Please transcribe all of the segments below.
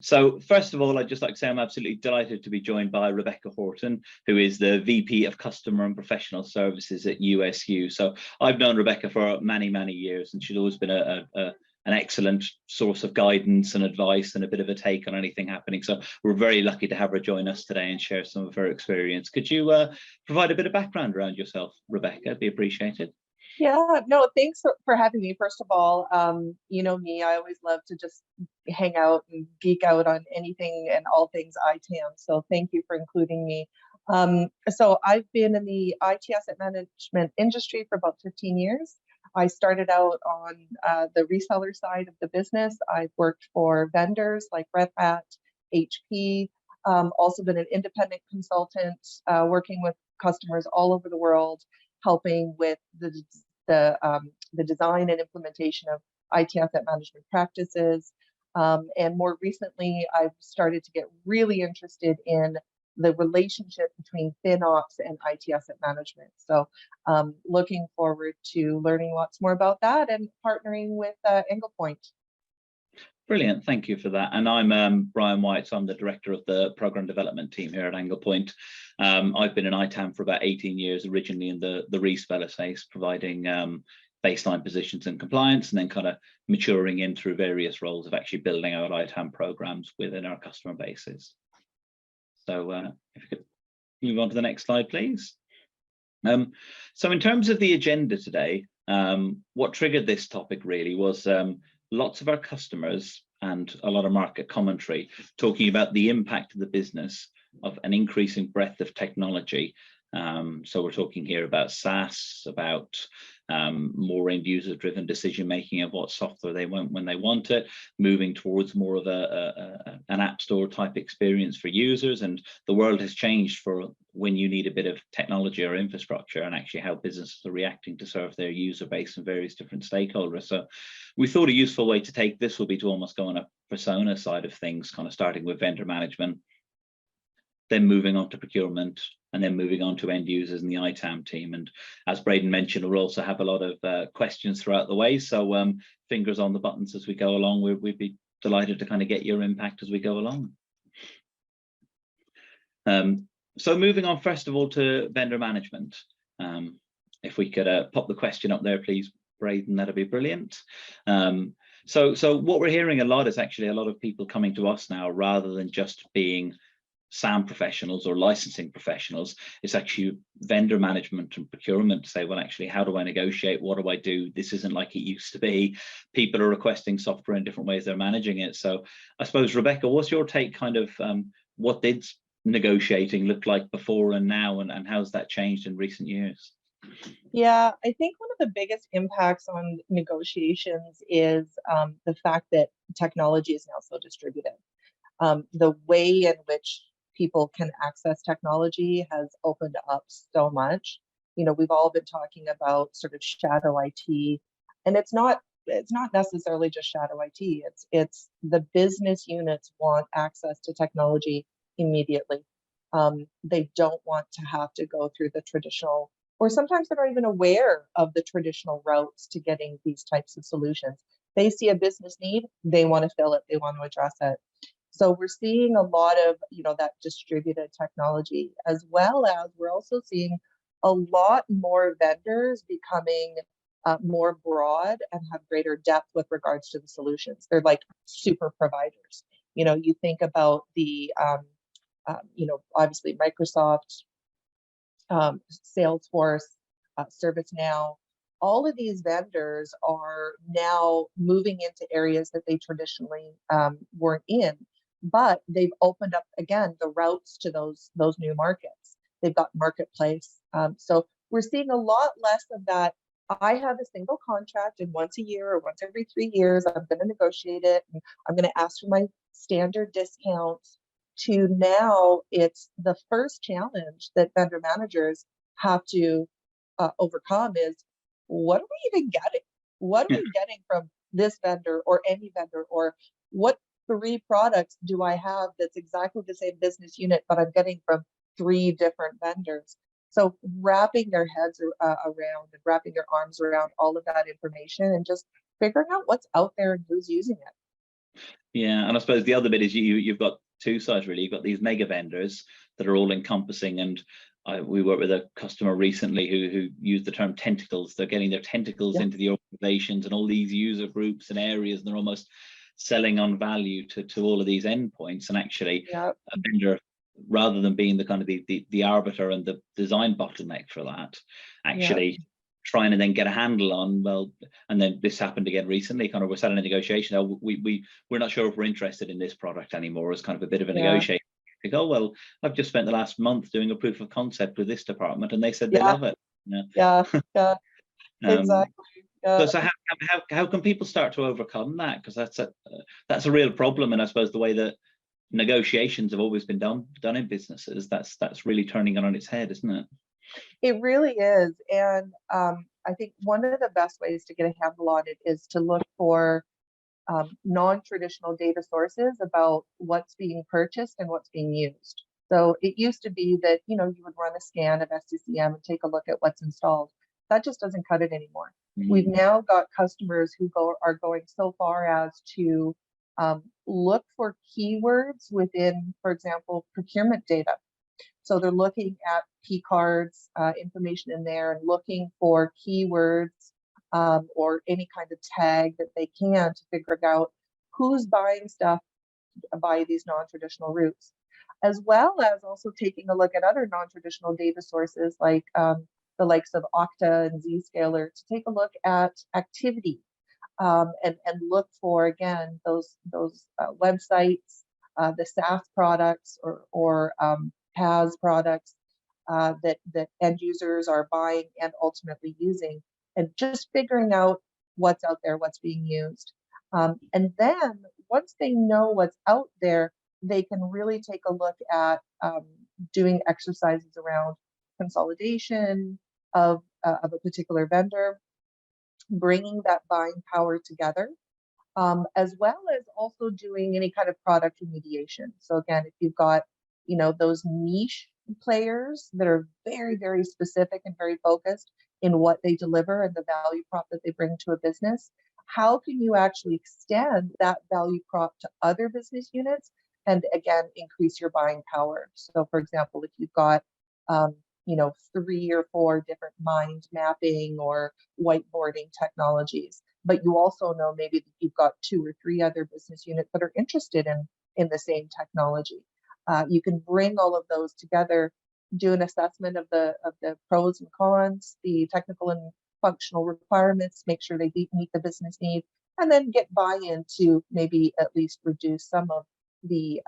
So first of all, I'd just like to say I'm absolutely delighted to be joined by Rebecca Horton, who is the VP of Customer and Professional Services at USU. So I've known Rebecca for many, many years, and she's always been an excellent source of guidance and advice and a bit of a take on anything happening. So we're very lucky to have her join us today and share some of her experience. Could you provide a bit of background around yourself, Rebecca? It'd be appreciated. Yeah, no, thanks for having me. First of all, you know me, I always love to just hang out and geek out on anything and all things ITAM. So thank you for including me. So I've been in the IT asset management industry for about 15 years. I started out on the reseller side of the business. I've worked for vendors like Red Hat, HP, also been an independent consultant, working with customers all over the world, helping with the design and implementation of IT asset management practices. And more recently, I've started to get really interested in the relationship between FinOps and IT asset management. So looking forward to learning lots more about that and partnering with Anglepoint. Brilliant, thank you for that. And I'm Brian White, so I'm the director of the program development team here at Anglepoint. I've been in ITAM for about 18 years, originally in the reseller space, providing baseline positions and compliance, and then kind of maturing in through various roles of actually building out ITAM programs within our customer bases. So if you could move on to the next slide, please. So in terms of the agenda today, what triggered this topic really was lots of our customers and a lot of market commentary talking about the impact of the business of an increasing breadth of technology. So we're talking here about SaaS, about more end user driven decision making of what software they want when they want it, moving towards more of an app store type experience for users. And the world has changed for when you need a bit of technology or infrastructure, and actually how businesses are reacting to serve their user base and various different stakeholders. So we thought a useful way to take this would be to almost go on a persona side of things, kind of starting with vendor management, then moving on to procurement, and then moving on to end users and the ITAM team. And as Braden mentioned, we'll also have a lot of questions throughout the way. So fingers on the buttons as we go along. We'd be delighted to kind of get your impact as we go along. So moving on, first of all, to vendor management. If we could pop the question up there, please, Braden, that'd be brilliant. So what we're hearing a lot is actually a lot of people coming to us now, rather than just being SAM professionals or licensing professionals. It's actually vendor management and procurement to say, well, actually, how do I negotiate? What do I do? This isn't like it used to be. People are requesting software in different ways they're managing it. So I suppose, Rebecca, what's your take kind of what did negotiating look like before and now, and how's that changed in recent years? Yeah, I think one of the biggest impacts on negotiations is the fact that technology is now so distributed. The way in which people can access technology has opened up so much. You know, we've all been talking about sort of shadow IT, and it's not necessarily just shadow IT. It's the business units want access to technology immediately. They don't want to have to go through the traditional, or sometimes they're not even aware of the traditional routes to getting these types of solutions. They see a business need, they want to fill it, they want to address it. So we're seeing a lot of, you know, that distributed technology, as well as we're also seeing a lot more vendors becoming more broad and have greater depth with regards to the solutions. They're like super providers. You know, you think about the, you know, obviously Microsoft, Salesforce, ServiceNow. All of these vendors are now moving into areas that they traditionally weren't in, but they've opened up again the routes to those new markets. They've got marketplace. So we're seeing a lot less of that. I have a single contract, and once a year or once every 3 years, I'm going to negotiate it, and I'm going to ask for my standard discount. To now, it's the first challenge that vendor managers have to overcome is, what are we even getting? What are we getting from this vendor or any vendor? Or what 3 products do I have that's exactly the same business unit, but I'm getting from 3 different vendors? So wrapping their heads around and wrapping their arms around all of that information and just figuring out what's out there and who's using it. Yeah, and I suppose the other bit is you've got two sides really. You've got these mega vendors that are all encompassing, and we worked with a customer recently who used the term tentacles. They're getting their tentacles into the organizations and all these user groups and areas, and they're almost selling on value to all of these endpoints. And actually, a vendor, rather than being the kind of the arbiter and the design bottleneck for that, actually trying to then get a handle on, well, and then this happened again recently, kind of we're selling a negotiation. Oh, we're not sure if we're interested in this product anymore, as kind of a bit of a negotiation. Like, oh, well, I've just spent the last month doing a proof of concept with this department and they said they love it. Exactly. So how can people start to overcome that? Because that's a real problem, and I suppose the way that negotiations have always been done in businesses, that's really turning it on its head, isn't it? It really is. And I think one of the best ways to get a handle on it is to look for non-traditional data sources about what's being purchased and what's being used. So it used to be that, you would run a scan of SCCM and take a look at what's installed. That just doesn't cut it anymore. We've now got customers who are going so far as to look for keywords within, for example, procurement data. So they're looking at P cards, information in there, and looking for keywords or any kind of tag that they can to figure out who's buying stuff by these non-traditional routes, as well as also taking a look at other non-traditional data sources like the likes of Okta and Zscaler to take a look at activity and look for, again, those websites, the SaaS products or PaaS products that end users are buying and ultimately using, and just figuring out what's out there, what's being used. And then once they know what's out there, they can really take a look at doing exercises around consolidation of a particular vendor, bringing that buying power together, as well as also doing any kind of product remediation. So again, if you've got those niche players that are very, very specific and very focused in what they deliver and the value prop that they bring to a business, how can you actually extend that value prop to other business units and again increase your buying power? So for example, if you've got 3 or 4 different mind mapping or whiteboarding technologies, but you also know maybe that you've got 2 or 3 other business units that are interested in the same technology. You can bring all of those together, do an assessment of the pros and cons, the technical and functional requirements, make sure they meet the business need, and then get buy-in to maybe at least reduce some of the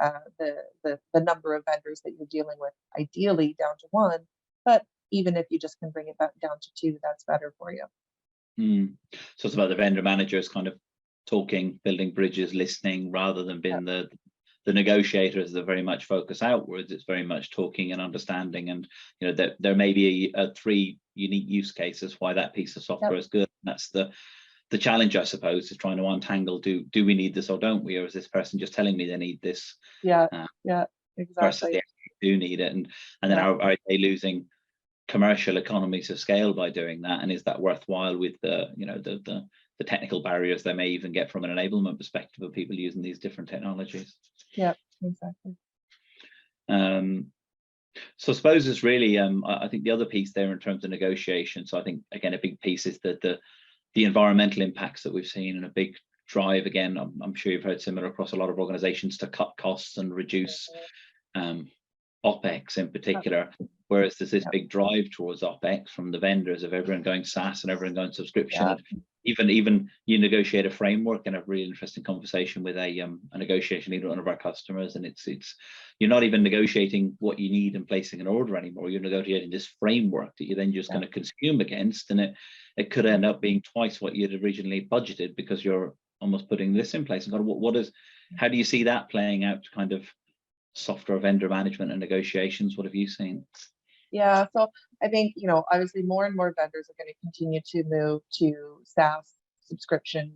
number of vendors that you're dealing with, ideally down to 1. But even if you just can bring it back down to 2, that's better for you. So it's about the vendor managers kind of talking, building bridges, listening, rather than being the negotiators that very much focus outwards. It's very much talking and understanding, and there may be 3 unique use cases why that piece of software is good. And that's the challenge, I suppose, is trying to untangle, do we need this or don't we, or is this person just telling me they need this? Exactly. They do need it, and then are they losing commercial economies of scale by doing that? And is that worthwhile with the technical barriers they may even get from an enablement perspective of people using these different technologies? Yeah, exactly. So I suppose it's really, I think the other piece there in terms of negotiation, so I think, again, a big piece is the environmental impacts that we've seen, and a big drive, again, I'm sure you've heard similar across a lot of organizations, to cut costs and reduce OpEx in particular, whereas there's this big drive towards OpEx from the vendors of everyone going SaaS and everyone going subscription. Even you negotiate a framework, and a really interesting conversation with a negotiation leader, one of our customers, and it's you're not even negotiating what you need and placing an order anymore. You're negotiating this framework that you're then just going to consume against, and it could end up being twice what you'd originally budgeted, because you're almost putting this in place. And how do you see that playing out to kind of software vendor management and negotiations? What have you seen? Yeah, so I think, obviously more and more vendors are going to continue to move to SaaS subscription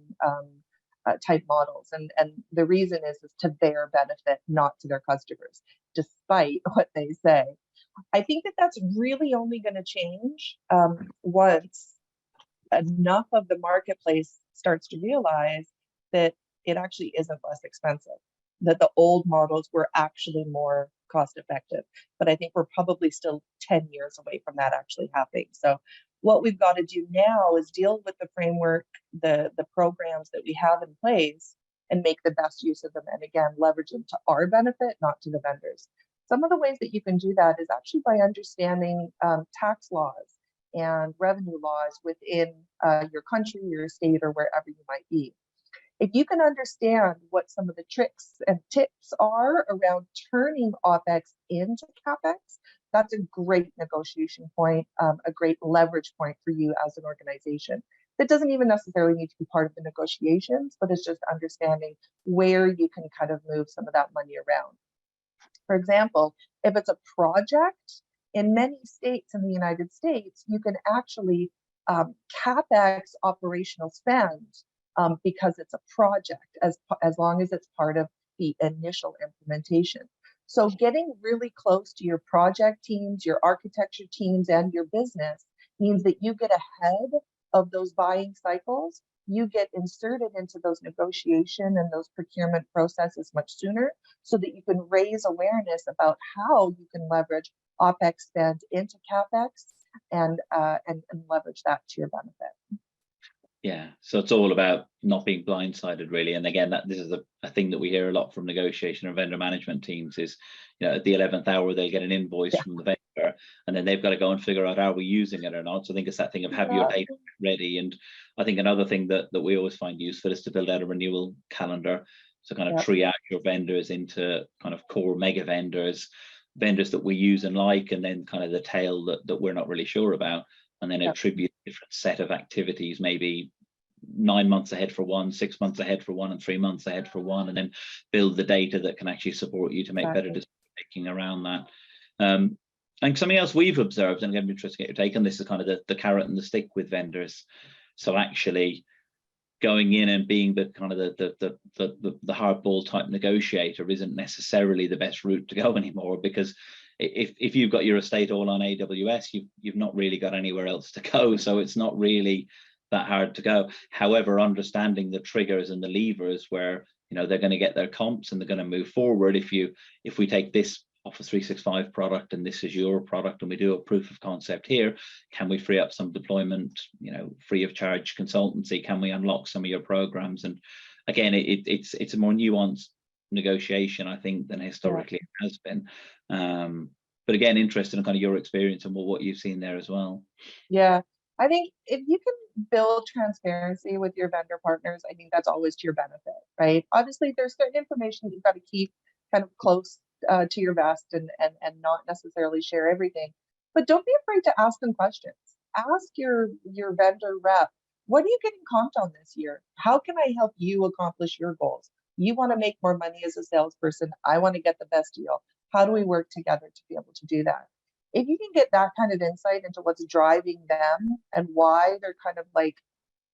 type models. And the reason is to their benefit, not to their customers, despite what they say. I think that's really only going to change once enough of the marketplace starts to realize that it actually isn't less expensive, that the old models were actually more cost effective. But I think we're probably still 10 years away from that actually happening. So what we've got to do now is deal with the framework, the programs that we have in place, and make the best use of them. And again, leverage them to our benefit, not to the vendors. Some of the ways that you can do that is actually by understanding tax laws and revenue laws within your country, your state, or wherever you might be. If you can understand what some of the tricks and tips are around turning OPEX into CAPEX, that's a great negotiation point, a great leverage point for you as an organization. That doesn't even necessarily need to be part of the negotiations, but it's just understanding where you can kind of move some of that money around. For example, if it's a project, in many states in the United States, you can actually CAPEX operational spend because it's a project, as long as it's part of the initial implementation. So getting really close to your project teams, your architecture teams, and your business means that you get ahead of those buying cycles. You get inserted into those negotiation and those procurement processes much sooner, so that you can raise awareness about how you can leverage OPEX spend into CAPEX and leverage that to your benefit. Yeah, so it's all about not being blindsided, really. And again, this is a thing that we hear a lot from negotiation and vendor management teams is, at the 11th hour, they'll get an invoice from the vendor, and then they've got to go and figure out, are we using it or not? So I think it's that thing of have your data ready. And I think another thing that we always find useful is to build out a renewal calendar. So kind of triage your vendors into kind of core mega vendors that we use and like, and then kind of the tail that we're not really sure about, and then attribute a different set of activities, maybe 9 months ahead for one, 6 months ahead for one, and 3 months ahead for one, and then build the data that can actually support you to make better decision making around that. And something else we've observed, and I'm interested to get your take on this, is kind of the carrot and the stick with vendors. So actually going in and being the kind of the hardball type negotiator isn't necessarily the best route to go anymore, because if you've got your estate all on AWS, you've not really got anywhere else to go. So it's not really that hard to go. However, understanding the triggers and the levers where they're going to get their comps and they're going to move forward. If we take this Office 365 product and this is your product and we do a proof of concept here, can we free up some deployment, free of charge consultancy? Can we unlock some of your programs? And again, it's a more nuanced negotiation, I think, than historically it has been. But again, interested in kind of your experience and what you've seen there as well. Yeah, I think if you can build transparency with your vendor partners, I think that's always to your benefit, right? Obviously, there's certain information that you've got to keep kind of close to your vest and not necessarily share everything. But don't be afraid to ask them questions. Ask your vendor rep, what are you getting comped on this year? How can I help you accomplish your goals? You want to make more money as a salesperson. I want to get the best deal. How do we work together to be able to do that? If you can get that kind of insight into what's driving them and why they're kind of like,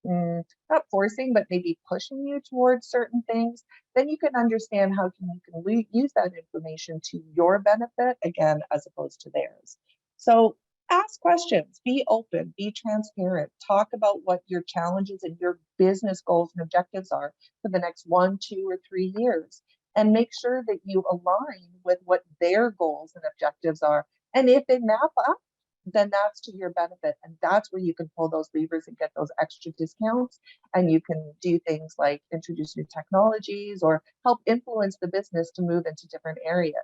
not forcing, but maybe pushing you towards certain things, then you can understand how you can use that information to your benefit, again, as opposed to theirs. So ask questions, be open, be transparent, talk about what your challenges and your business goals and objectives are for the next 1, 2, or 3 years, and make sure that you align with what their goals and objectives are. And if they map up, then that's to your benefit. And that's where you can pull those levers and get those extra discounts. And you can do things like introduce new technologies or help influence the business to move into different areas.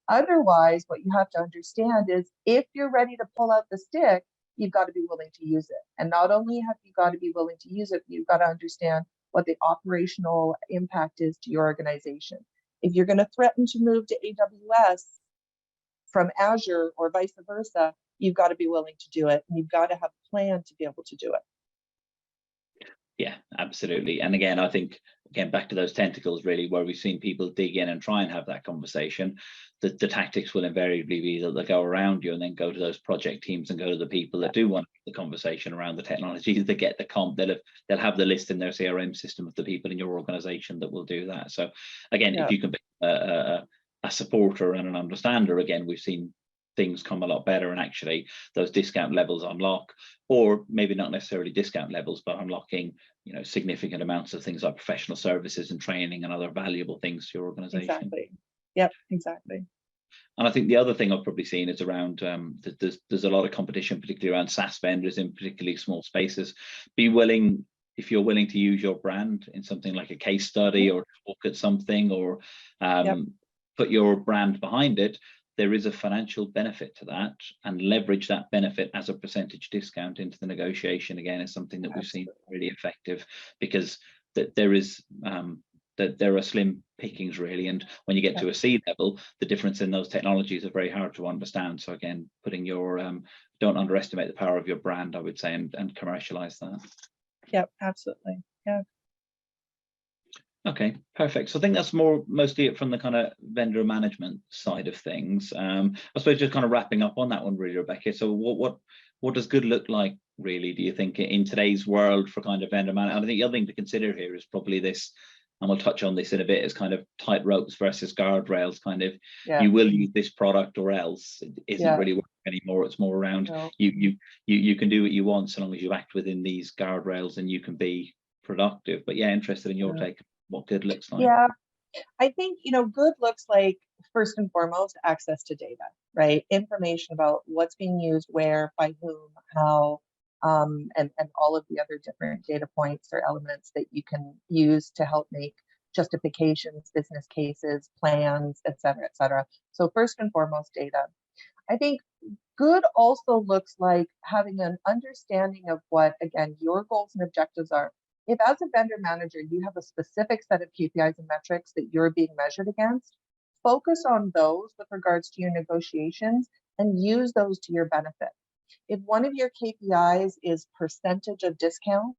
Otherwise, what you have to understand is if you're ready to pull out the stick, you've got to be willing to use it. And not only have you got to be willing to use it, you've got to understand what the operational impact is to your organization. If you're going to threaten to move to AWS from Azure or vice versa, you've got to be willing to do it, and you've got to have a plan to be able to do it. Yeah, absolutely. And again, I think, back to those tentacles, really, where we've seen people dig in and try and have that conversation, the tactics will invariably be that they go around you and then go to those project teams and go to the people that do want the conversation around the technologies that get the comp. They'll have the list in their CRM system of the people in your organization that will do that. So again, if you can be a supporter and an understander, again, we've seen things come a lot better, and actually those discount levels unlock, or maybe not necessarily discount levels, but unlocking, you know, significant amounts of things like professional services and training and other valuable things to your organization. Exactly. Yep, exactly. And I think the other thing I've probably seen is around there's a lot of competition, particularly around SaaS vendors in particularly small spaces. Be willing, if you're willing to use your brand in something like a case study or talk at something, or put your brand behind it, there is a financial benefit to that, and leverage that benefit as a percentage discount into the negotiation again is something that we've seen really effective, because there is that there are slim pickings really, and when you get to a C level, the difference in those technologies are very hard to understand. So again, putting your don't underestimate the power of your brand, I would say, and commercialize that. Yep, absolutely. Yeah. Okay, perfect. So I think that's mostly it from the kind of vendor management side of things. I suppose just kind of wrapping up on that one really, Rebecca. So what does good look like really, do you think, in today's world for kind of vendor management? I think the other thing to consider here is probably this, and we'll touch on this in a bit, is kind of tight ropes versus guardrails. Kind of, you will use this product or else it isn't really working anymore. It's more around you can do what you want so long as you act within these guardrails and you can be productive. But yeah, interested in your take, what good looks like. Yeah, I think, you know, good looks like, first and foremost, access to data, right? Information about what's being used, where, by whom, how, and all of the other different data points or elements that you can use to help make justifications, business cases, plans, et cetera, et cetera. So first and foremost, data. I think good also looks like having an understanding of what, again, your goals and objectives are. If as a vendor manager, you have a specific set of KPIs and metrics that you're being measured against, focus on those with regards to your negotiations and use those to your benefit. If one of your KPIs is percentage of discount,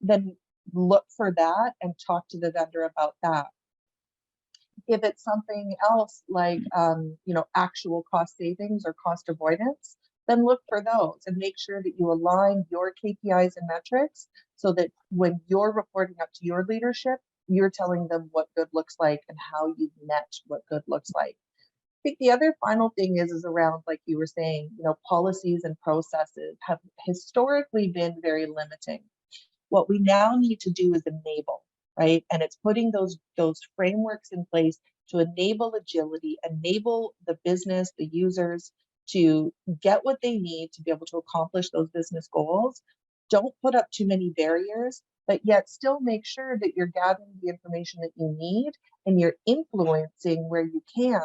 then look for that and talk to the vendor about that. If it's something else like, you know, actual cost savings or cost avoidance, then look for those and make sure that you align your KPIs and metrics so that when you're reporting up to your leadership, you're telling them what good looks like and how you've met what good looks like. I think the other final thing is around, like you were saying, you know, policies and processes have historically been very limiting. What we now need to do is enable, right? And it's putting those frameworks in place to enable agility, enable the business, the users, to get what they need to be able to accomplish those business goals. Don't put up too many barriers, but yet still make sure that you're gathering the information that you need and you're influencing where you can,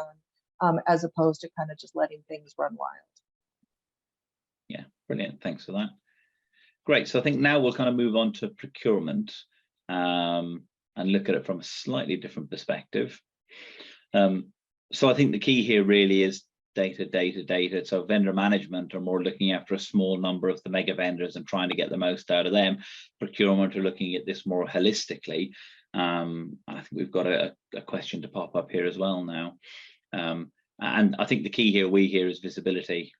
as opposed to kind of just letting things run wild. Yeah, brilliant. Thanks for that. Great. So I think now we'll kind of move on to procurement and look at it from a slightly different perspective. So I think the key here really is data. So vendor management are more looking after a small number of the mega vendors and trying to get the most out of them. Procurement are looking at this more holistically. I think we've got a question to pop up here as well now. And I think the key here we hear is visibility.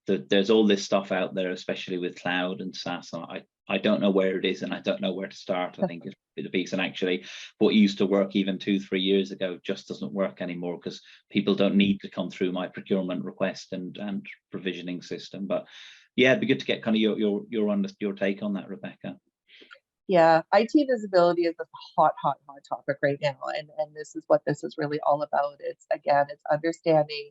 There's all this stuff out there, especially with cloud and SaaS. I don't know where it is and I don't know where to start. I think it's the piece, and actually what used to work even 2-3 years ago just doesn't work anymore because people don't need to come through my procurement request and provisioning system. But yeah, it'd be good to get kind of your take on that, Rebecca. Yeah, IT visibility is a hot topic right now, and this is what this is really all about. It's understanding,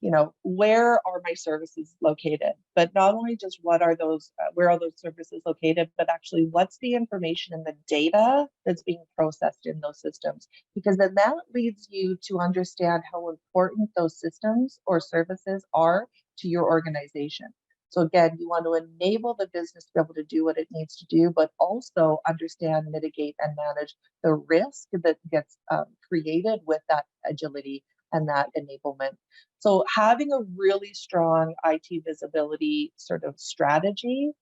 you know, where are my services located, but not only just what are those, where are those services located, but actually what's the information and the data that's being processed in those systems, because then that leads you to understand how important those systems or services are to your organization. So again, you want to enable the business to be able to do what it needs to do, but also understand, mitigate, and manage the risk that gets created with that agility and that enablement. So having a really strong IT visibility sort of strategy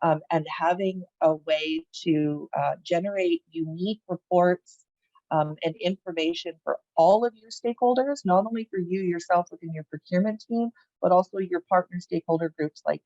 and having a way to generate unique reports and information for all of your stakeholders, not only for you yourself within your procurement team, but also your partner stakeholder groups like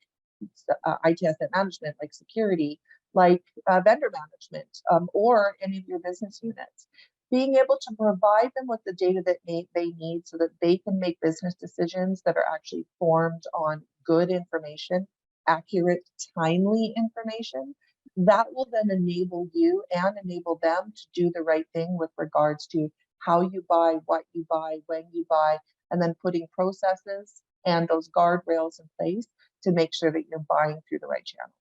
IT asset management, like security, like vendor management, or any of your business units. being able to provide them with the data that they need so that they can make business decisions that are actually formed on good information, accurate, timely information, that will then enable you and enable them to do the right thing with regards to how you buy, what you buy, when you buy, and then putting processes and those guardrails in place to make sure that you're buying through the right channels.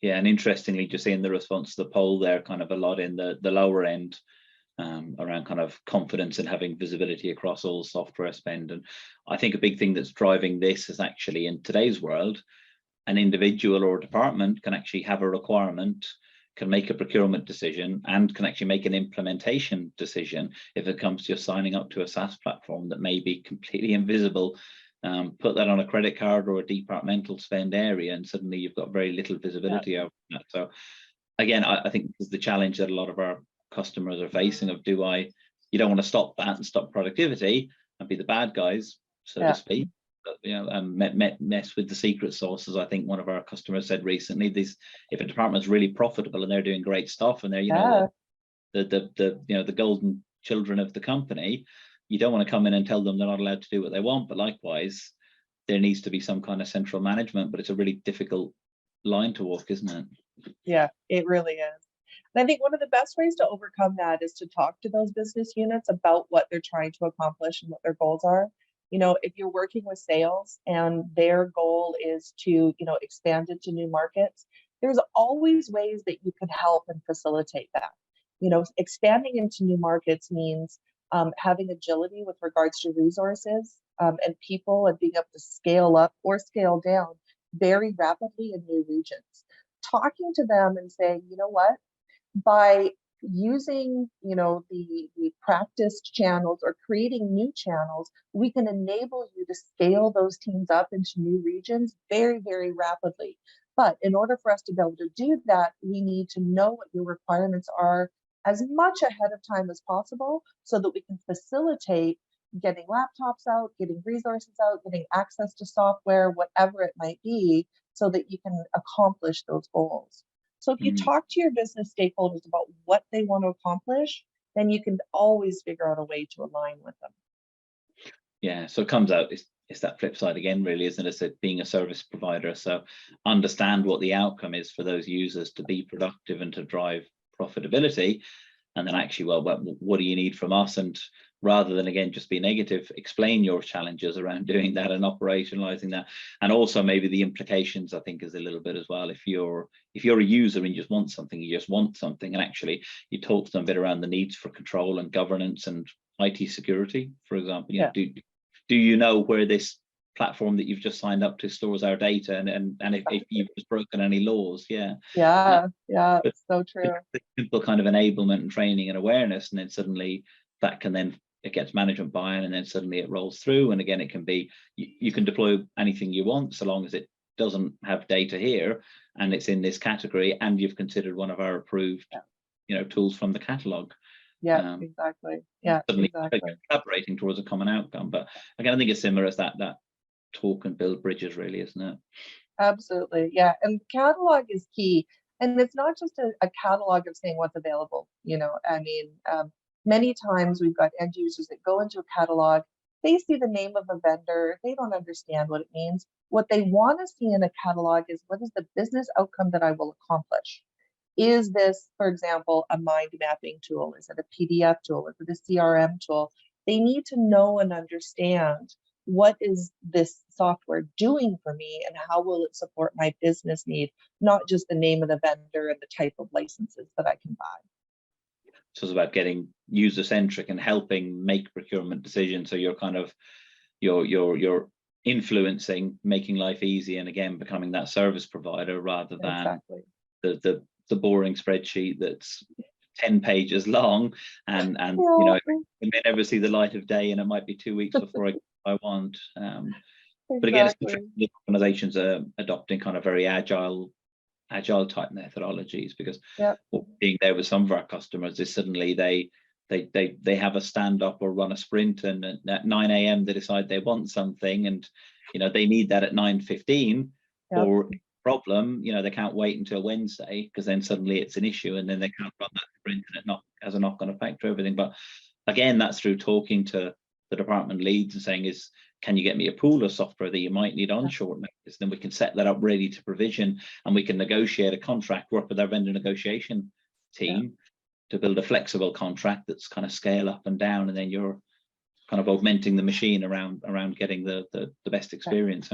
Yeah, and interestingly, just seeing the response to the poll there, kind of a lot in the lower end around kind of confidence and having visibility across all software spend. And I think a big thing that's driving this is actually in today's world, an individual or a department can actually have a requirement, can make a procurement decision, and can actually make an implementation decision if it comes to signing up to a SaaS platform that may be completely invisible. Put that on a credit card or a departmental spend area, and suddenly you've got very little visibility over that. So again, I think this is the challenge that a lot of our customers are facing of you don't want to stop that and stop productivity and be the bad guys, so to speak. But, mess with the secret sauce, as I think one of our customers said recently. If a department's really profitable and they're doing great stuff and they're the golden children of the company, you don't want to come in and tell them they're not allowed to do what they want. But likewise, there needs to be some kind of central management, but it's a really difficult line to walk, isn't it? Yeah, it really is. And I think one of the best ways to overcome that is to talk to those business units about what they're trying to accomplish and what their goals are. If you're working with sales and their goal is to, expand into new markets, there's always ways that you can help and facilitate that. Expanding into new markets means having agility with regards to resources and people, and being able to scale up or scale down very rapidly in new regions. Talking to them and saying, you know what, by using the practiced channels or creating new channels, we can enable you to scale those teams up into new regions very, very rapidly. But in order for us to be able to do that, we need to know what your requirements are as much ahead of time as possible so that we can facilitate getting laptops out, getting resources out, getting access to software, whatever it might be, so that you can accomplish those goals. So if you talk to your business stakeholders about what they want to accomplish, then you can always figure out a way to align with them. Yeah, so it comes out, it's that flip side again, really, isn't it? It's being a service provider. So understand what the outcome is for those users to be productive and to drive profitability. And then actually, well, what do you need from us? And rather than, again, just be negative, explain your challenges around doing that and operationalizing that. And also maybe the implications, I think, is a little bit as well. If you're a user and you just want something, and actually you talk to them a bit around the needs for control and governance and IT security, for example. Do you know where this platform that you've just signed up to stores our data, and if you've just broken any laws? It's so true. Simple kind of enablement and training and awareness, and then suddenly it gets management buy-in, and then suddenly it rolls through. And again, it can be, you can deploy anything you want so long as it doesn't have data here and it's in this category and you've considered one of our approved tools from the catalog. Exactly. Collaborating towards a common outcome. But again, I think it's similar as that talk and build bridges, really, isn't it? Absolutely. Yeah. And catalog is key. And it's not just a catalog of saying what's available. Many times we've got end users that go into a catalog, they see the name of a vendor, they don't understand what it means. What they want to see in a catalog is, what is the business outcome that I will accomplish? Is this, for example, a mind mapping tool? Is it a PDF tool? Is it a CRM tool? They need to know and understand, what is this software doing for me and how will it support my business need, not just the name of the vendor and the type of licenses that I can buy. So it's about getting user-centric and helping make procurement decisions. So you're kind of you're influencing, making life easy, and again becoming that service provider rather than the boring spreadsheet that's 10 pages long and it may never see the light of day, and it might be 2 weeks before I want. But again, it's organizations are adopting kind of very agile type methodologies, because what we're seeing there with some of our customers is suddenly they have a stand up or run a sprint, and at 9 a.m. they decide they want something, and they need that at 9:15 or problem, they can't wait until Wednesday, because then suddenly it's an issue and then they can't run that sprint and it has a knock-on effect to everything. But again, that's through talking to the department leads and saying, can you get me a pool of software that you might need on short notice? Then we can set that up ready to provision, and we can negotiate a contract, work with our vendor negotiation team to build a flexible contract that's kind of scale up and down, and then you're kind of augmenting the machine around getting the best experience.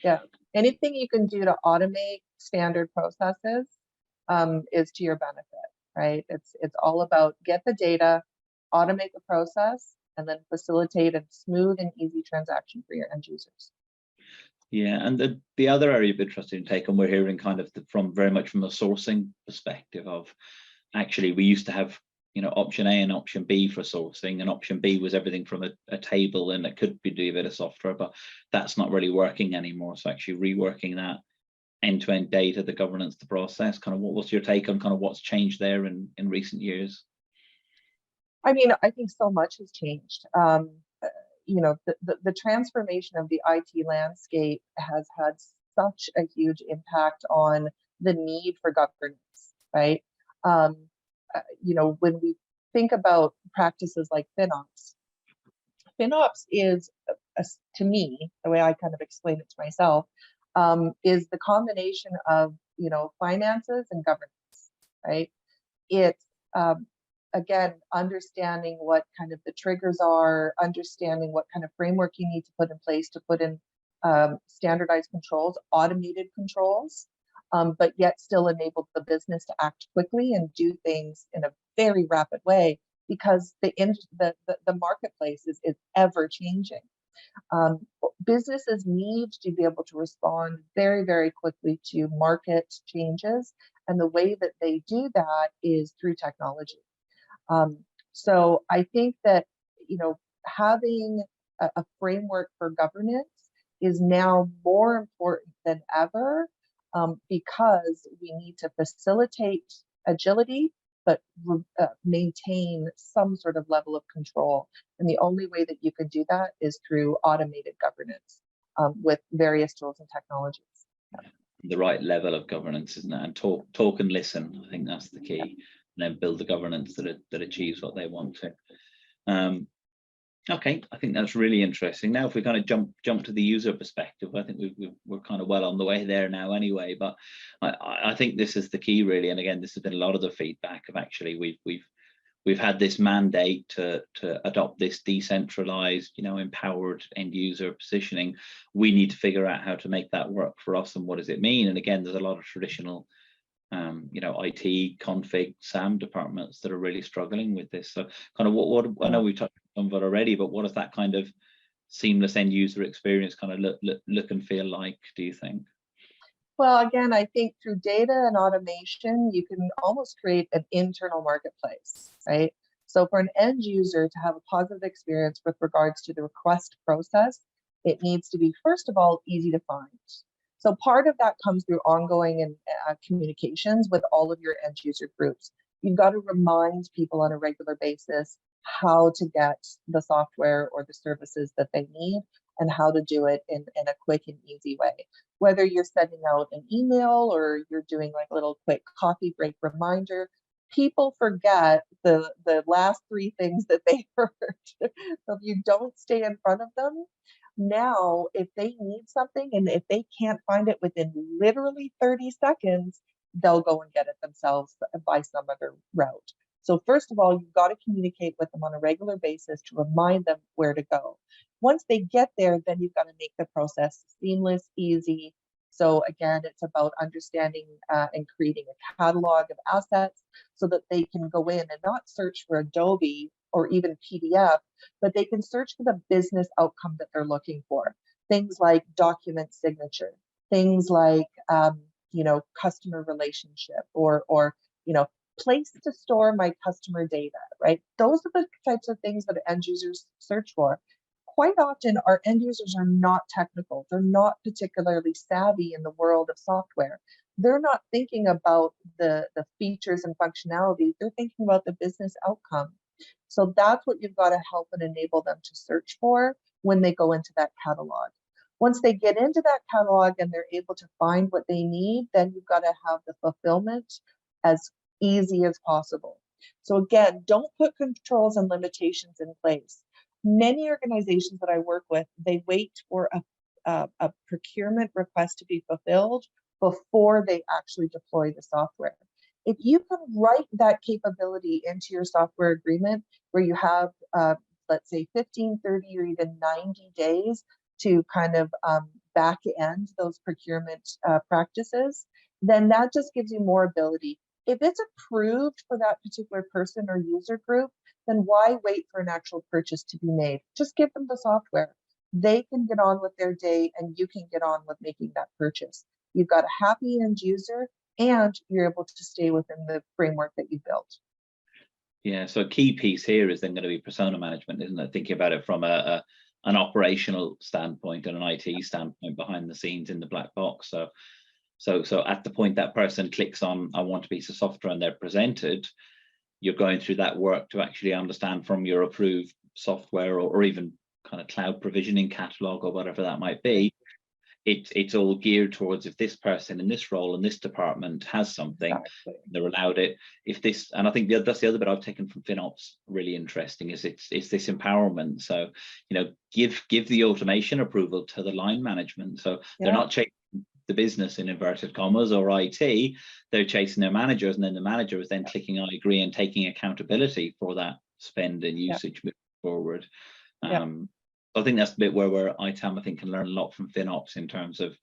Yeah. Anything you can do to automate standard processes is to your benefit, right? It's all about get the data, automate the process, and then facilitate a smooth and easy transaction for your end users. Yeah, and the other area of interest in take, and we're hearing kind of from very much from a sourcing perspective of, actually we used to have, option A and option B for sourcing, and option B was everything from a table, and it could be do a bit of software, but that's not really working anymore. So actually reworking that end-to-end data, the governance, the process, kind of what's your take on kind of what's changed there in recent years? I mean, I think so much has changed. The transformation of the IT landscape has had such a huge impact on the need for governance, right? When we think about practices like FinOps is, to me, the way I kind of explain it to myself, is the combination of, finances and governance, right? It's, again, understanding what kind of the triggers are, understanding what kind of framework you need to put in place to put in standardized controls, automated controls, but yet still enable the business to act quickly and do things in a very rapid way, because the marketplace is ever changing. Businesses need to be able to respond very, very quickly to market changes, and the way that they do that is through technology. So I think that, having a framework for governance is now more important than ever, because we need to facilitate agility, but maintain some sort of level of control. And the only way that you can do that is through automated governance with various tools and technologies. The right level of governance, isn't it? And talk and listen. I think that's the key. And then build the governance that achieves what they want to. Okay, I think that's really interesting. Now, if we kind of jump to the user perspective, I think we're kind of well on the way there now anyway. But I think this is the key, really. And again, this has been a lot of the feedback of actually we've had this mandate to adopt this decentralized, empowered end user positioning. We need to figure out how to make that work for us, and what does it mean? And again, there's a lot of traditional IT config SAM departments that are really struggling with this. So kind of what I know we touched on that already, but what does that kind of seamless end user experience kind of look and feel like, do you think? Well, again, I think through data and automation, you can almost create an internal marketplace, right? So for an end user to have a positive experience with regards to the request process, it needs to be, first of all, easy to find. So part of that comes through ongoing and communications with all of your end user groups. You've got to remind people on a regular basis how to get the software or the services that they need, and how to do it in a quick and easy way. Whether you're sending out an email or you're doing like a little quick coffee break reminder, people forget the last three things that they heard. So if you don't stay in front of them, now if they need something and if they can't find it within literally 30 seconds, they'll go and get it themselves by some other route. So first of all, you've got to communicate with them on a regular basis to remind them where to go. Once they get there, then you've got to make the process seamless, easy. So again, it's about understanding and creating a catalog of assets so that they can go in and not search for Adobe or even PDF, but they can search for the business outcome that they're looking for. Things like document signature, things like customer relationship, or place to store my customer data, right? Those are the types of things that end users search for. Quite often, our end users are not technical. They're not particularly savvy in the world of software. They're not thinking about the features and functionality. They're thinking about the business outcome. So that's what you've got to help and enable them to search for when they go into that catalog. Once they get into that catalog and they're able to find what they need, then you've got to have the fulfillment as easy as possible. So again, don't put controls and limitations in place. Many organizations that I work with, they wait for a procurement request to be fulfilled before they actually deploy the software. If you can write that capability into your software agreement where you have, let's say 15, 30, or even 90 days to kind of back end those procurement practices, then that just gives you more ability. If it's approved for that particular person or user group, then why wait for an actual purchase to be made? Just give them the software. They can get on with their day and you can get on with making that purchase. You've got a happy end user and you're able to stay within the framework that you built. Yeah, so a key piece here is then going to be persona management, isn't it? Thinking about it from an operational standpoint and an IT standpoint behind the scenes in the black box. So at the point that person clicks on, I want a piece of software, and they're presented, you're going through that work to actually understand from your approved software or even kind of cloud provisioning catalog or whatever that might be. It's all geared towards, if this person in this role in this department has something, exactly, they're allowed it. If this, and I think that's the other bit I've taken from FinOps really interesting, is it's this empowerment. So, you know, give the automation approval to the line management. So they're not chasing the business in inverted commas or IT, they're chasing their managers, and then the manager is then clicking I agree and taking accountability for that spend and usage moving forward. I think that's the bit where ITAM, I think, can learn a lot from FinOps in terms of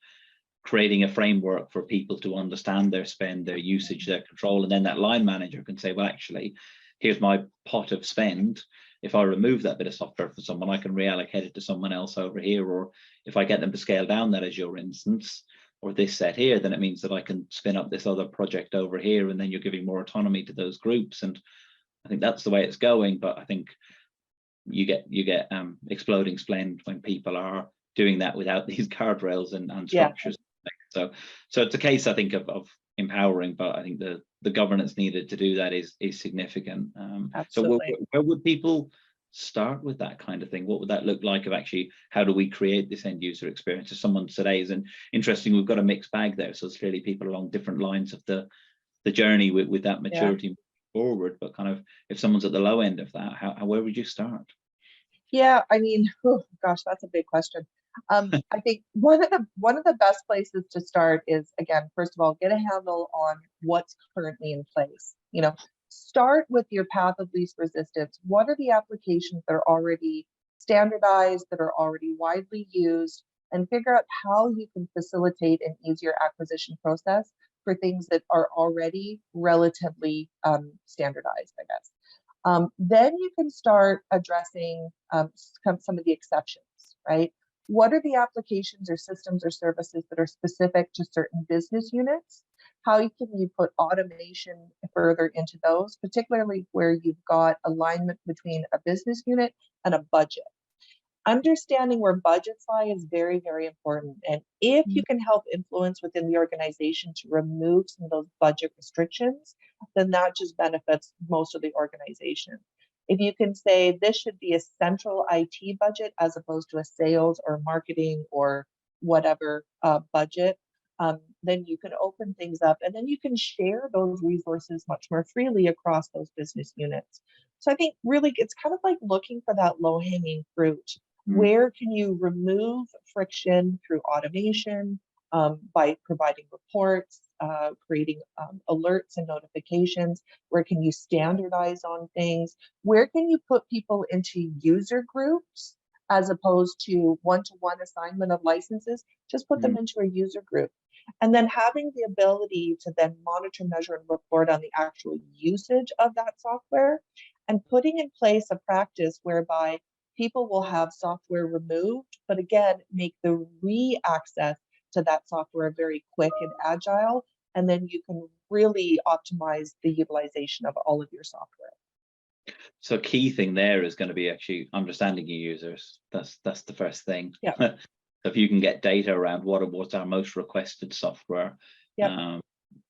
creating a framework for people to understand their spend, their usage, their control, and then that line manager can say, well, actually, here's my pot of spend. If I remove that bit of software for someone, I can reallocate it to someone else over here. Or if I get them to scale down that Azure instance or this set here, then it means that I can spin up this other project over here, and then you're giving more autonomy to those groups. And I think that's the way it's going. But I think you get exploding spend when people are doing that without these guardrails and structures. So it's a case, I think, of empowering, but I think the governance needed to do that is significant. So where would people start with that kind of thing? What would that look like of actually, how do we create this end user experience? If someone today is, and interesting, we've got a mixed bag there. So it's clearly people along different lines of the journey with that maturity forward, but kind of if someone's at the low end of that, where would you start? Yeah, I mean, oh gosh, that's a big question. I think one of the best places to start is, again, first of all, get a handle on what's currently in place. You know, start with your path of least resistance. What are the applications that are already standardized, that are already widely used, and figure out how you can facilitate an easier acquisition process for things that are already relatively standardized, I guess. Then you can start addressing some of the exceptions, right? What are the applications or systems or services that are specific to certain business units? How can you put automation further into those, particularly where you've got alignment between a business unit and a budget? Understanding where budgets lie is very, very important. And if you can help influence within the organization to remove some of those budget restrictions, then that just benefits most of the organization. If you can say this should be a central IT budget as opposed to a sales or marketing or whatever budget, then you can open things up, and then you can share those resources much more freely across those business units. So I think really it's kind of like looking for that low-hanging fruit. Where can you remove friction through automation, by providing reports, creating alerts and notifications? Where can you standardize on things? Where can you put people into user groups as opposed to one-to-one assignment of licenses? Just put them into a user group. And then having the ability to then monitor, measure, and report on the actual usage of that software, and putting in place a practice whereby people will have software removed, but again, make the re-access to that software very quick and agile, and then you can really optimize the utilization of all of your software. So key thing there is going to be actually understanding your users. That's the first thing. Yeah. So if you can get data around what's our most requested software,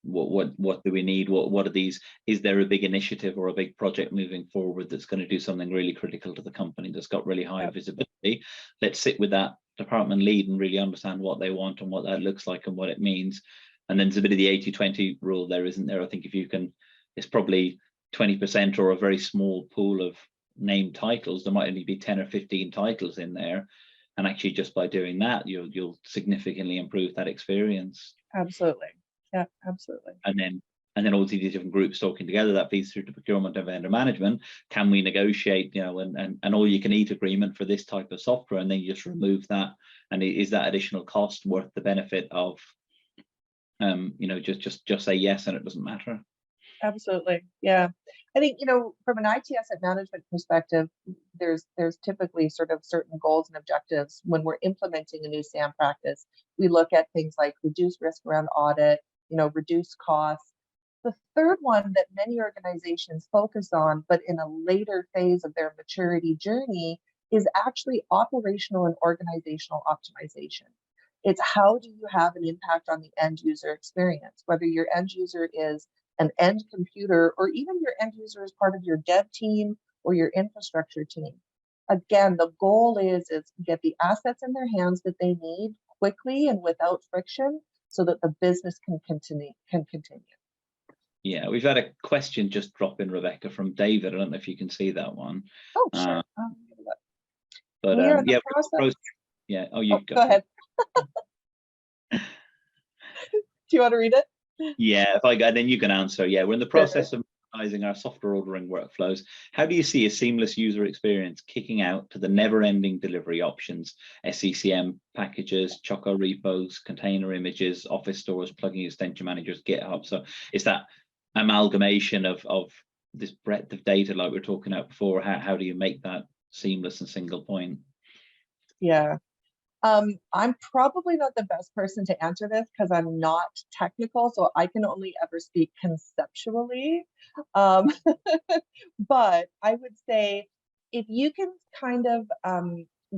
what do we need, what are these, is there a big initiative or a big project moving forward that's going to do something really critical to the company that's got really high visibility? Let's sit with that department lead and really understand what they want and what that looks like and what it means. And then there's a bit of the 80-20 rule there, isn't there? I think if you can, it's probably 20% or a very small pool of named titles, there might only be 10 or 15 titles in there. And actually just by doing that, you'll significantly improve that experience. Absolutely. Yeah, absolutely. And then obviously these different groups talking together, that feeds through to procurement and vendor management. Can we negotiate, an all you can eat agreement for this type of software, and then you just remove that? And is that additional cost worth the benefit of, just say yes and it doesn't matter? Absolutely. Yeah. I think, from an IT asset management perspective, there's typically sort of certain goals and objectives when we're implementing a new SAM practice. We look at things like reduce risk around audit, reduce costs. The third one that many organizations focus on, but in a later phase of their maturity journey, is actually operational and organizational optimization. It's how do you have an impact on the end user experience, whether your end user is an end computer, or even your end user is part of your dev team or your infrastructure team. Again, the goal is get the assets in their hands that they need quickly and without friction, so that the business can continue. Yeah, we've had a question just drop in, Rebecca, from David. I don't know if you can see that one. Oh, sure. But yeah, process. Yeah. Oh, you go ahead. Do you want to read it? Yeah, if I go, then you can answer. Yeah, we're in the process of modernizing our software ordering workflows. How do you see a seamless user experience kicking out to the never-ending delivery options, SCCM packages, Choco repos, container images, Office stores, plugin extension managers, GitHub? So it's that amalgamation of this breadth of data like we were talking about before. How do you make that seamless and single point? Yeah. I'm probably not the best person to answer this because I'm not technical, so I can only ever speak conceptually. But I would say if you can kind of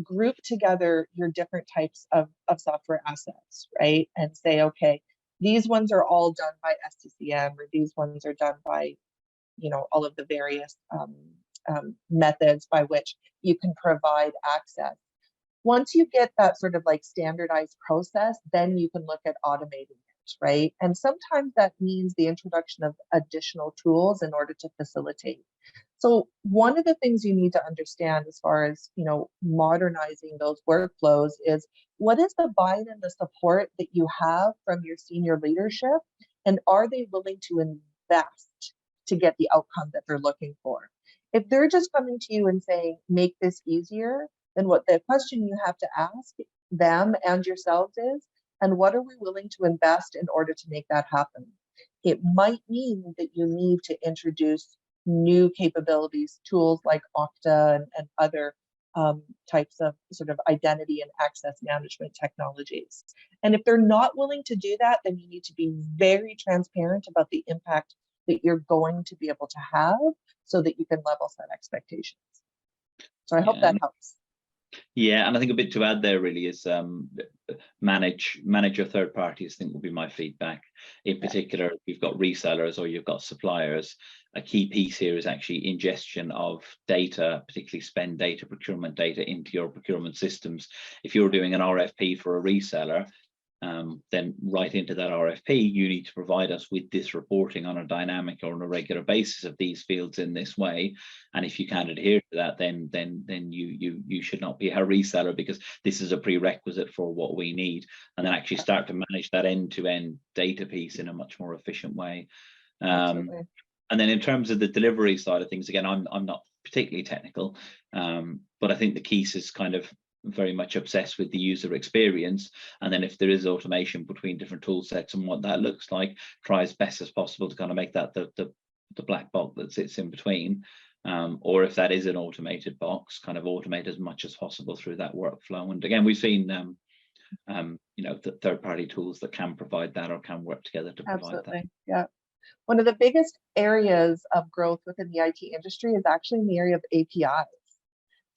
group together your different types of software assets, right? And say, okay, these ones are all done by SCCM, or these ones are done by, all of the various methods by which you can provide access. Once you get that sort of like standardized process, then you can look at automating it, right? And sometimes that means the introduction of additional tools in order to facilitate. So one of the things you need to understand as far as, modernizing those workflows is, what is the buy-in and the support that you have from your senior leadership? And are they willing to invest to get the outcome that they're looking for? If they're just coming to you and saying, make this easier, then what the question you have to ask them and yourselves is, and what are we willing to invest in order to make that happen? It might mean that you need to introduce new capabilities, tools like Okta and other types of sort of identity and access management technologies. And if they're not willing to do that, then you need to be very transparent about the impact that you're going to be able to have, so that you can level set expectations. So I hope that helps. Yeah, and I think a bit to add there really is manage your third parties, I think will be my feedback. In particular, if you've got resellers or you've got suppliers, a key piece here is actually ingestion of data, particularly spend data, procurement data, into your procurement systems. If you're doing an RFP for a reseller, then right into that RFP, you need to provide us with this reporting on a dynamic or on a regular basis of these fields in this way. And if you can't adhere to that, then you should not be a reseller, because this is a prerequisite for what we need. And then actually start to manage that end-to-end data piece in a much more efficient way. And then in terms of the delivery side of things, again, I'm not particularly technical, but I think the key is kind of very much obsessed with the user experience, and then if there is automation between different tool sets and what that looks like, try as best as possible to kind of make that the black box that sits in between, or if that is an automated box, kind of automate as much as possible through that workflow. And again, we've seen the third-party tools that can provide that or can work together to provide that. Yeah. One of the biggest areas of growth within the IT industry is actually in the area of APIs.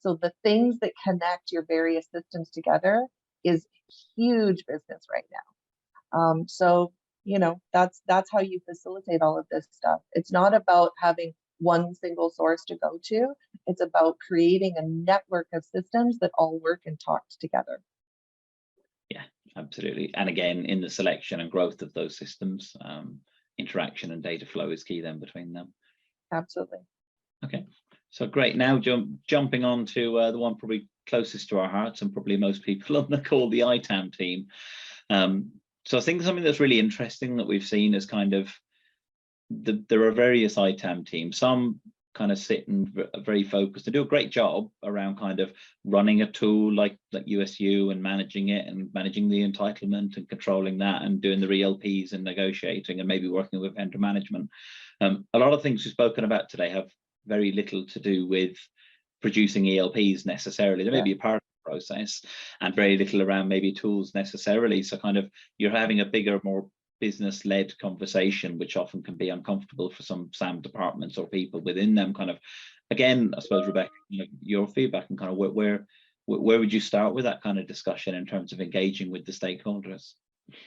So the things that connect your various systems together is huge business right now. So, that's how you facilitate all of this stuff. It's not about having one single source to go to. It's about creating a network of systems that all work and talk together. Yeah, absolutely. And again, in the selection and growth of those systems, interaction and data flow is key then between them. Absolutely. Okay, so great. Now jumping on to the one probably closest to our hearts and probably most people on the call, the ITAM team. So I think something that's really interesting that we've seen is kind of there are various ITAM teams. Some kind of sit and very focused. They do a great job around kind of running a tool like USU and managing it and managing the entitlement and controlling that and doing the ELPs and negotiating and maybe working with vendor management. A lot of things we've spoken about today have very little to do with producing ELPs necessarily. There may be a part of the process and very little around maybe tools necessarily. So kind of you're having a bigger, more business-led conversation, which often can be uncomfortable for some SAM departments or people within them. Kind of, again, I suppose, Rebecca, your feedback and kind of where would you start with that kind of discussion in terms of engaging with the stakeholders?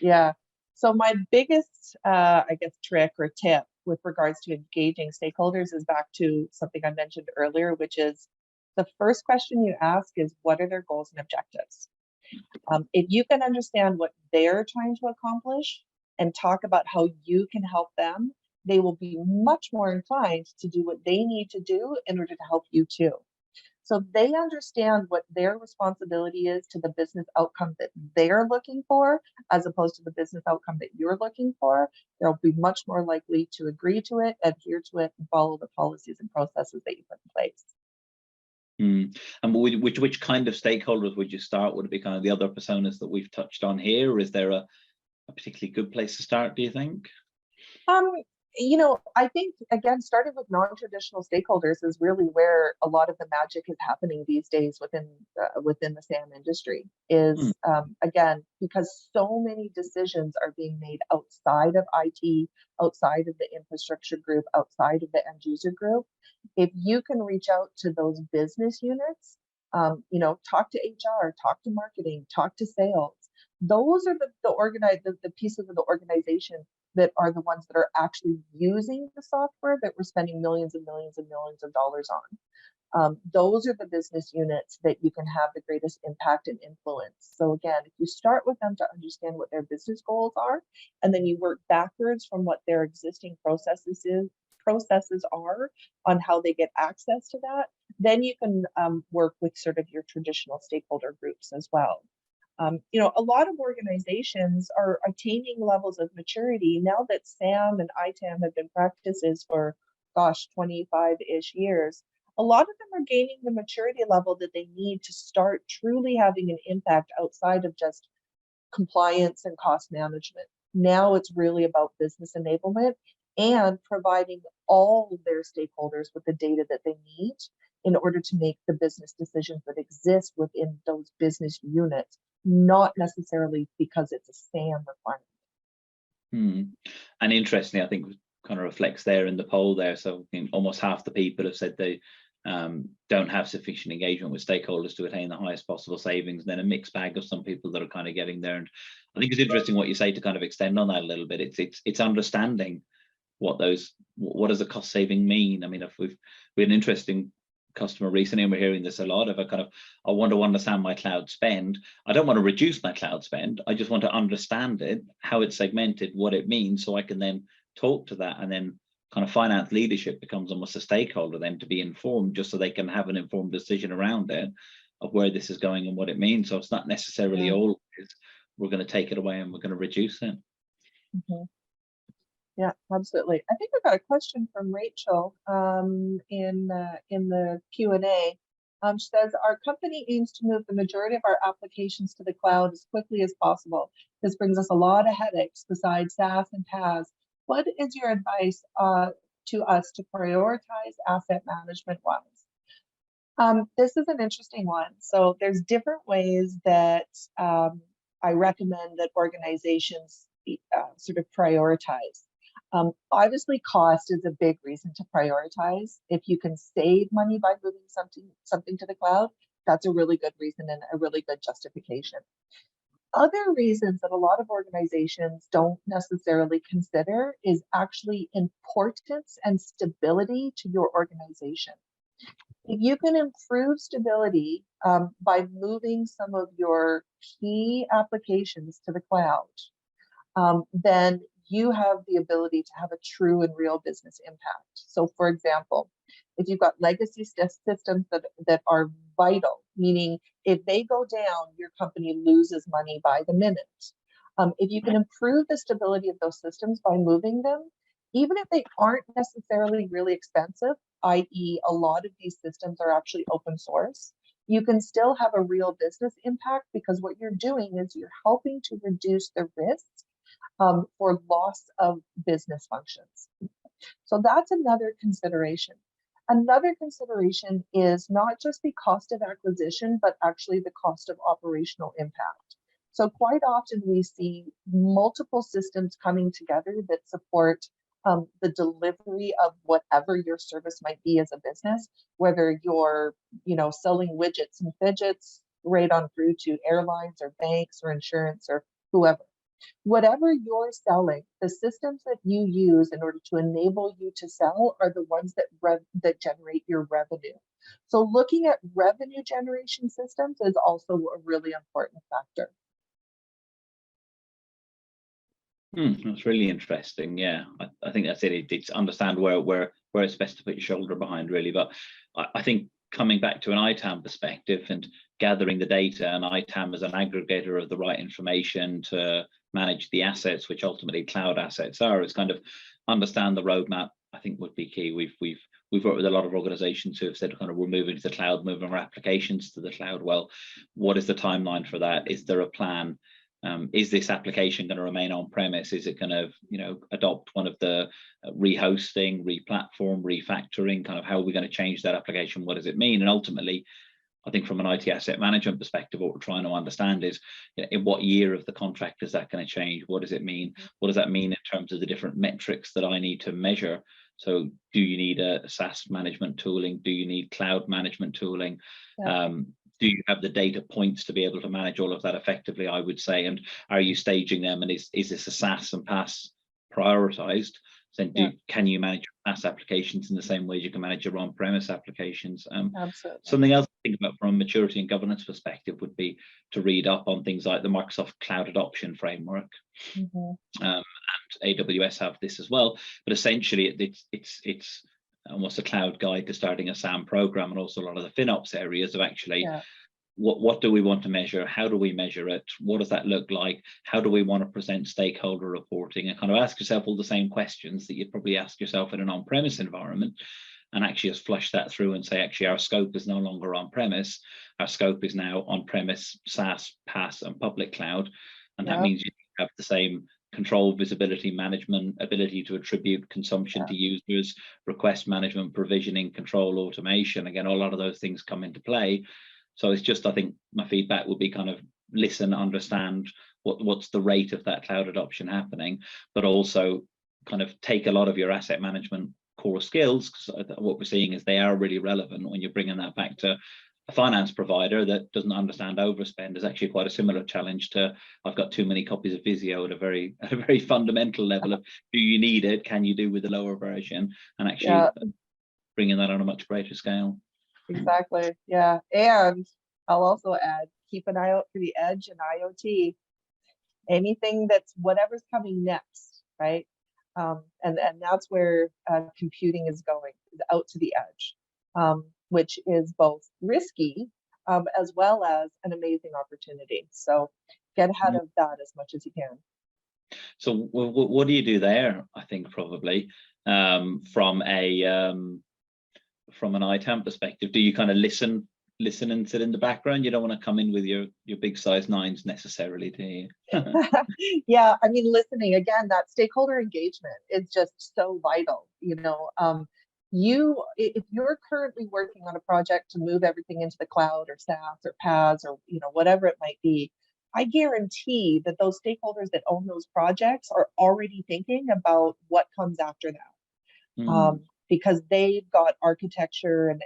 Yeah. So my biggest, I guess, trick or tip with regards to engaging stakeholders is back to something I mentioned earlier, which is the first question you ask is, what are their goals and objectives? If you can understand what they're trying to accomplish and talk about how you can help them, they will be much more inclined to do what they need to do in order to help you too. So they understand what their responsibility is to the business outcome that they're looking for, as opposed to the business outcome that you're looking for. They'll be much more likely to agree to it, adhere to it, and follow the policies and processes that you put in place. And which kind of stakeholders would you start? Would it be kind of the other personas that we've touched on here, or is there a particularly good place to start, do you think? I think, again, starting with non-traditional stakeholders is really where a lot of the magic is happening these days within the SAM industry. Is again, because so many decisions are being made outside of IT, outside of the infrastructure group, outside of the end user group. If you can reach out to those business units, talk to HR, talk to marketing, talk to sales. Those are the pieces of the organization that are the ones that are actually using the software that we're spending millions and millions and millions of dollars on. Those are the business units that you can have the greatest impact and influence. So again, if you start with them to understand what their business goals are, and then you work backwards from what their existing processes are on how they get access to that, then you can work with sort of your traditional stakeholder groups as well. A lot of organizations are attaining levels of maturity now that SAM and ITAM have been practices for, 25-ish years. A lot of them are gaining the maturity level that they need to start truly having an impact outside of just compliance and cost management. Now it's really about business enablement and providing all of their stakeholders with the data that they need in order to make the business decisions that exist within those business units, not necessarily because it's a SAM requirement. And interestingly, I think kind of reflects there in the poll there. So almost half the people have said they don't have sufficient engagement with stakeholders to attain the highest possible savings. And then a mixed bag of some people that are kind of getting there. And I think it's interesting what you say to kind of extend on that a little bit. It's understanding what does a cost saving mean. I mean, if we had an interesting customer recently, and we're hearing this a lot of I want to understand my cloud spend. I don't want to reduce my cloud spend. I just want to understand it, how it's segmented, what it means, so I can then talk to that. And then kind of finance leadership becomes almost a stakeholder then to be informed, just so they can have an informed decision around it of where this is going and what it means. So it's not necessarily always we're going to take it away and we're going to reduce it. Yeah, absolutely. I think we got a question from Rachel in the Q&A. She says, our company aims to move the majority of our applications to the cloud as quickly as possible. This brings us a lot of headaches besides SaaS and PaaS. What is your advice to us to prioritize asset management wise? This is an interesting one. So there's different ways that I recommend that organizations sort of prioritize. Obviously, cost is a big reason to prioritize. If you can save money by moving something to the cloud, that's a really good reason and a really good justification. Other reasons that a lot of organizations don't necessarily consider is actually importance and stability to your organization. If you can improve stability by moving some of your key applications to the cloud, then you have the ability to have a true and real business impact. So for example, if you've got legacy systems that are vital, meaning if they go down, your company loses money by the minute. If you can improve the stability of those systems by moving them, even if they aren't necessarily really expensive, i.e. a lot of these systems are actually open source, you can still have a real business impact, because what you're doing is you're helping to reduce the risk for loss of business functions. So that's another consideration. Another consideration is not just the cost of acquisition, but actually the cost of operational impact. So quite often we see multiple systems coming together that support the delivery of whatever your service might be as a business, whether you're, selling widgets and fidgets right on through to airlines or banks or insurance or whoever. Whatever you're selling, the systems that you use in order to enable you to sell are the ones that generate your revenue. So looking at revenue generation systems is also a really important factor. That's really interesting. Yeah, I think that's it. It's understand where it's best to put your shoulder behind, really. But I think coming back to an ITAM perspective and gathering the data, and ITAM as an aggregator of the right information to manage the assets, which ultimately cloud assets are, is kind of understand the roadmap, I think would be key. We've worked with a lot of organizations who have said kind of we're moving to the cloud, moving our applications to the cloud. Well, what is the timeline for that? Is there a plan? Is this application going to remain on premise? Is it going to, adopt one of the rehosting, replatform, refactoring? Kind of how are we going to change that application? What does it mean? And ultimately, I think from an IT asset management perspective, what we're trying to understand is in what year of the contract is that going to change? What does it mean? What does that mean in terms of the different metrics that I need to measure? So do you need a SaaS management tooling? Do you need cloud management tooling? Yeah. Do you have the data points to be able to manage all of that effectively, I would say? And are you staging them? And is this a SaaS and PaaS prioritized? Then can you manage your SaaS applications in the same way you can manage your on-premise applications? Absolutely. Something else to think about from a maturity and governance perspective would be to read up on things like the Microsoft Cloud Adoption Framework. And AWS have this as well. But essentially, it's almost a cloud guide to starting a SAM program, and also a lot of the FinOps areas of actually what do we want to measure? How do we measure it? What does that look like? How do we want to present stakeholder reporting? And kind of ask yourself all the same questions that you'd probably ask yourself in an on-premise environment, and actually just flush that through and say, actually, our scope is no longer on-premise. Our scope is now on-premise, SaaS, PaaS, and public cloud. And that means you have the same control, visibility management, ability to attribute consumption to users, request management, provisioning, control, automation. Again, a lot of those things come into play. So it's just, I think my feedback would be kind of listen, understand what's the rate of that cloud adoption happening, but also kind of take a lot of your asset management core skills, because what we're seeing is they are really relevant when you're bringing that back to a finance provider that doesn't understand overspend. Is actually quite a similar challenge to I've got too many copies of Visio at a very fundamental level of do you need it? Can you do with the lower version? And actually bringing that on a much greater scale. Exactly. Yeah. And I'll also add, keep an eye out for the edge and IoT. Anything that's whatever's coming next, right? And that's where computing is going, out to the edge, which is both risky as well as an amazing opportunity. So get ahead of that as much as you can. So what do you do there? I think probably from an ITAM perspective, do you kind of listen and sit in the background? You don't want to come in with your big size 9s necessarily, do you? Yeah, I mean, listening, again, that stakeholder engagement is just so vital. If you're currently working on a project to move everything into the cloud or SaaS or PaaS or whatever it might be, I guarantee that those stakeholders that own those projects are already thinking about what comes after that. Because they've got architecture and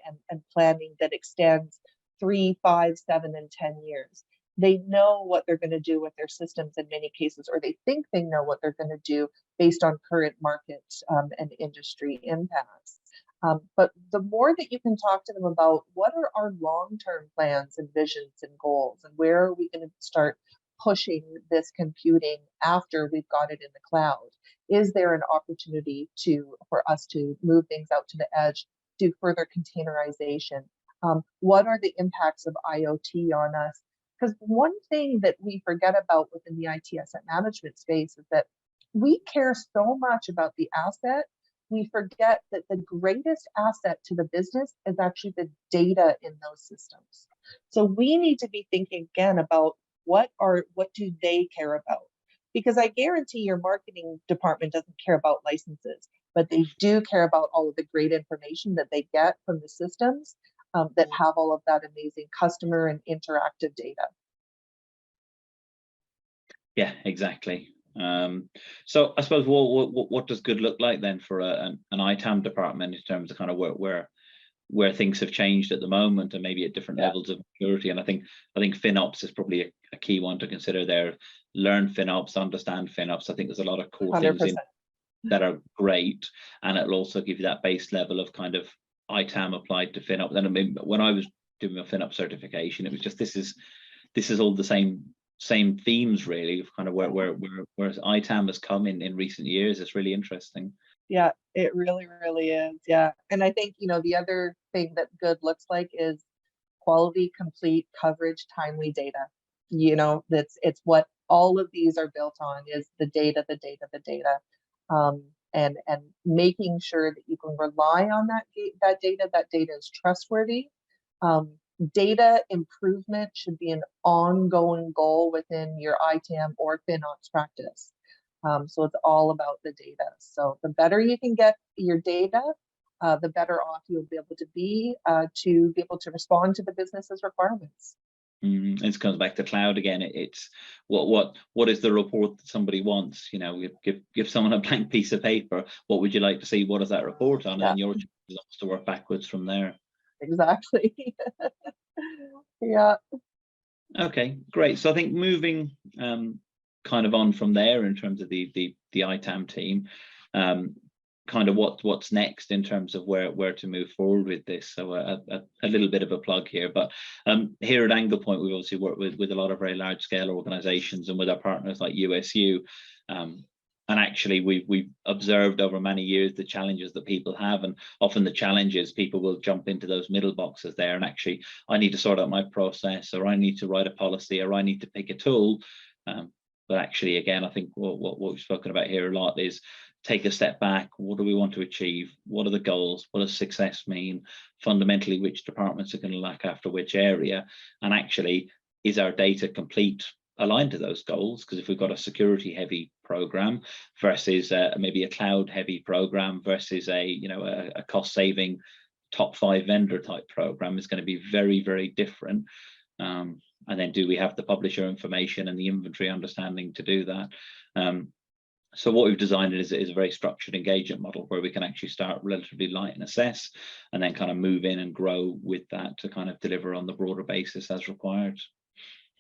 planning that extends 3, 5, 7, and 10 years. They know what they're going to do with their systems in many cases, or they think they know what they're going to do based on current market and industry impacts. But the more that you can talk to them about what are our long-term plans and visions and goals, and where are we going to start pushing this computing after we've got it in the cloud, Is there an opportunity for us to move things out to the edge, do further containerization? What are the impacts of IoT on us? Because one thing that we forget about within the IT asset management space is that we care so much about the asset, we forget that the greatest asset to the business is actually the data in those systems. So we need to be thinking again about what do they care about? Because I guarantee your marketing department doesn't care about licenses, but they do care about all of the great information that they get from the systems that have all of that amazing customer and interactive data. Yeah, exactly. So I suppose what does good look like then for an ITAM department in terms of kind of where things have changed at the moment and maybe at different levels of maturity? And I think FinOps is probably a key one to consider there. Learn FinOps, understand FinOps. I think there's a lot of core 100%. things in that are great, and it'll also give you that base level of kind of ITAM applied to FinOps. And I mean, when I was doing my FinOps certification, it was just this is all the same themes really of kind of where ITAM has come in recent years. It's really interesting. Yeah, it really, really is. Yeah. And I think, the other thing that good looks like is quality, complete coverage, timely data. It's what all of these are built on, is the data. And making sure that you can rely on that data. That data is trustworthy. Data improvement should be an ongoing goal within your ITAM or FinOps practice. So it's all about the data. So the better you can get your data, the better off you'll be able to be able to respond to the business's requirements. It comes back to cloud again. It's what is the report that somebody wants? Give someone a blank piece of paper. What would you like to see? What is that report on? And your job is to work backwards from there. Exactly. Yeah. Okay, great. So I think moving kind of on from there in terms of the ITAM team, kind of what's next in terms of where to move forward with this. So a little bit of a plug here, but here at Anglepoint, we obviously work with a lot of very large scale organizations and with our partners like USU. And actually, we've observed over many years the challenges that people have, and often the challenges people will jump into those middle boxes there. And actually, I need to sort out my process, or I need to write a policy, or I need to pick a tool. But actually, again, I think what we've spoken about here a lot is take a step back. What do we want to achieve? What are the goals? What does success mean? Fundamentally, which departments are going to look after which area? And actually, is our data complete, aligned to those goals? Because if we've got a security heavy program versus maybe a cloud heavy program versus a cost saving top 5 vendor type program, is going to be very, very different. And then do we have the publisher information and the inventory understanding to do that? So what we've designed is a very structured engagement model where we can actually start relatively light and assess, and then kind of move in and grow with that to kind of deliver on the broader basis as required.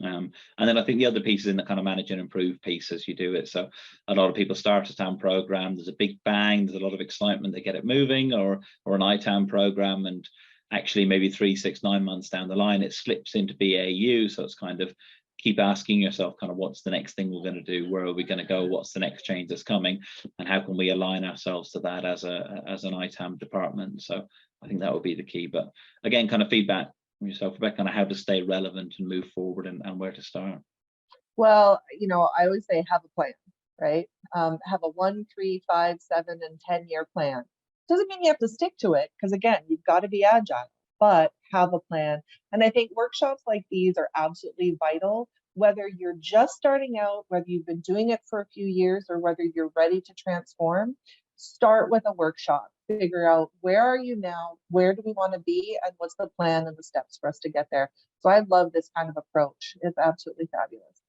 And then I think the other piece is in the kind of manage and improve piece as you do it. So a lot of people start a TAM program, there's a big bang, there's a lot of excitement, they get it moving, or an ITAM program, and actually maybe 3, 6, 9 months down the line, it slips into BAU. So it's kind of keep asking yourself kind of what's the next thing we're going to do, where are we going to go, what's the next change that's coming, and how can we align ourselves to that as an ITAM department. So I think that would be the key. But again, kind of feedback from yourself about kind of how to stay relevant and move forward and where to start. Well, I always say have a plan, right? Have a 1, 3, 5, 7, and 10-year plan. Doesn't mean you have to stick to it, because again, you've got to be agile, but have a plan. And I think workshops like these are absolutely vital, whether you're just starting out, whether you've been doing it for a few years, or whether you're ready to transform. Start with a workshop, figure out where are you now, where do we want to be, and what's the plan and the steps for us to get there. So I love this kind of approach. It's absolutely fabulous.